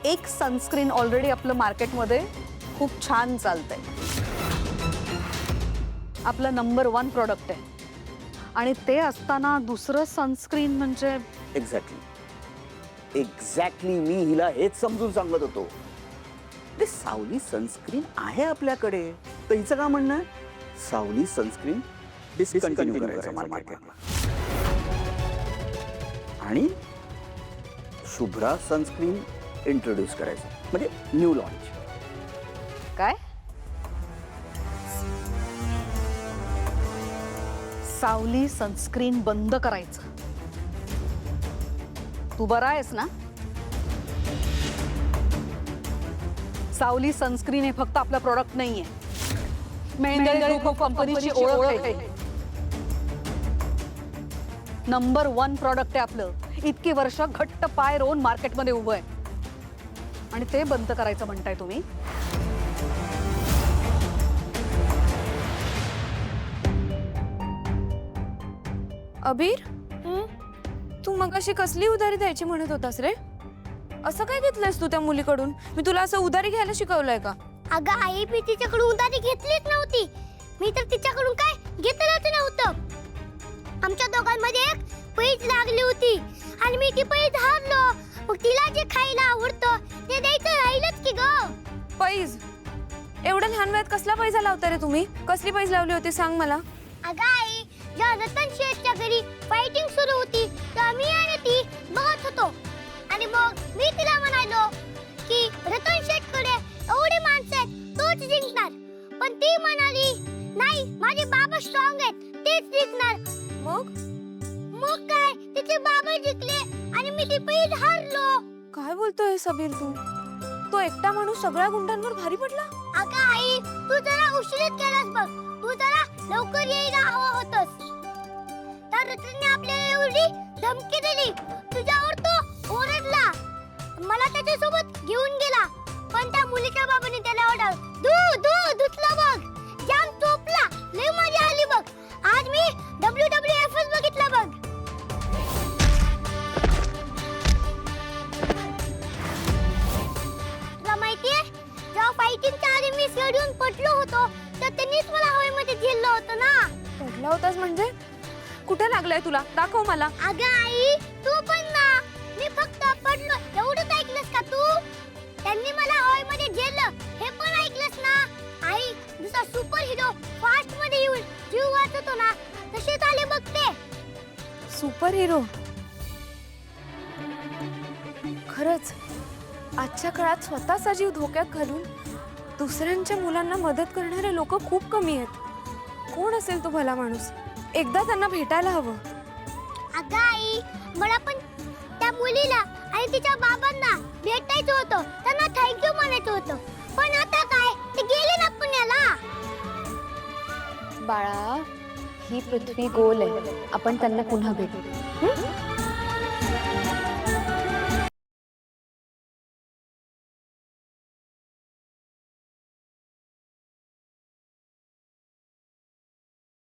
एक sunscreen already आपलं मार्केटमध्ये खूप छान चालतंय, आपलं नंबर 1 प्रोडक्ट आहे आणि ते असताना दुसरं सनस्क्रीन म्हणजे एक्झॅक्टली मी हिला हेच समजून सांगत होतो. ते सावली सनस्क्रीन आहे आपल्याकडे, तर हिचं का म्हणणं आहे सावली सनस्क्रीन डिस्कंटिन्यू करायचं मार्केटला आणि शुभ्रा सनस्क्रीन इंट्रोड्यूस करायचं, म्हणजे न्यू लॉन्च. काय? सावली सनस्क्रीन बंद करायचं? तू बरा आहेस ना? सावली सनस्क्रीन हे फक्त आपलं प्रोडक्ट नाहीये, मेहेंदळे ग्रुप ऑफ कंपनीची ओळख आहे. नंबर 1 प्रोडक्ट आहे आपलं. इतकी वर्ष घट्ट पाय रोवून मार्केटमध्ये उभं आहे आणि ते बंद करायचं म्हणताय तुम्ही? अबीर, तू मगाशी कसली उधारी द्यायची म्हणत होतास रे? असं काय घेतलंयस तू त्या मुलीकडून? मी तुला असं उधारी घ्यायला शिकवलंय का? अगं आई, मी तिच्याकडून उधारी घेतलीच नव्हती. मी तर तिच्याकडून काय घेतलंच नव्हतं. आमच्या दोघांमध्ये एक पैज लागली होती आणि मी ती पैज हारलो. मग तिला जे खायला आवडतं ते द्यायचं राहिलंच की ग. पैज? एवढ्या लहान वयात कसला पैसा लावता रे तुम्ही? कसली पैज लावली होती सांग मला. अगं आई, जेव्हा रतन शेठच्या घरी फायटिंग सुरू होती तेव्हा मी आणि ती बघत होतो आणि मग मी तिला म्हणालो की रतन शेठकडे एवढी माणसं आहेत, तोच जिंकणार. पण ती म्हणाली नाही, माझे बाबा स्ट्रॉंग आहेत, तेच जिंकणार. मग काय, तिचे बाबा जिंकले आणि मी ती पैज हारलो. काय बोलतोय सबीर तू? तो एकटा माणूस सगळ्या गुंडांवर भारी पडला? अगं आई, तू जरा उशीरच केलास बघ. तू जरा लवकर यायला हवं होतंस. तर रतनने आपल्याला एवढी धमकी दिली, तुझ्यावर तो ओरडला, मला त्याच्यासोबत घेऊन गेला. पण त्या मुलीच्या बाबाने त्याला ओरडलं, धुतला बघ, जाम चोपला, लय मजा आली बघ. आज मी WWF बघितला बघ. तुला माहितीये, जेव्हा फायटिंगच्या आधी मी शेड्यूल पटलो होतो तर त्यांनीच मला हवेमध्ये झेललं होतं ना. पडला होतास म्हणजे? कुठे लागलाय तुला? दाखव मला. अगं आई, तू पण ना. मी फक्त पडलो एवढंच ऐकलंस का तू? त्यांनी मला हवेमध्ये झेललं हे पण ऐकलंस ना? आई, जसा सुपर हिरो फास्ट मध्ये येऊन जीव वाचवतो ना, तसे झाले बघ ते. Super hero? खरंच आजच्या काळात स्वतःचा जीव धोक्यात घालून दुसऱ्यांच्या मुलांना मदत करणारे लोक खूप कमी आहेत. कोण असेल तो भला माणूस? एकदा त्यांना भेटायला हवं. अगं आई, मला पण त्या मुलीला आणि तिच्या बाबांना भेटायचं होतं, त्यांना थँक्यू म्हणायचं होतं. पण आता काय, ते गेले ना पुण्याला. बाळा, ही पृथ्वी गोल आहे, आपण त्यांना पुन्हा भेटू.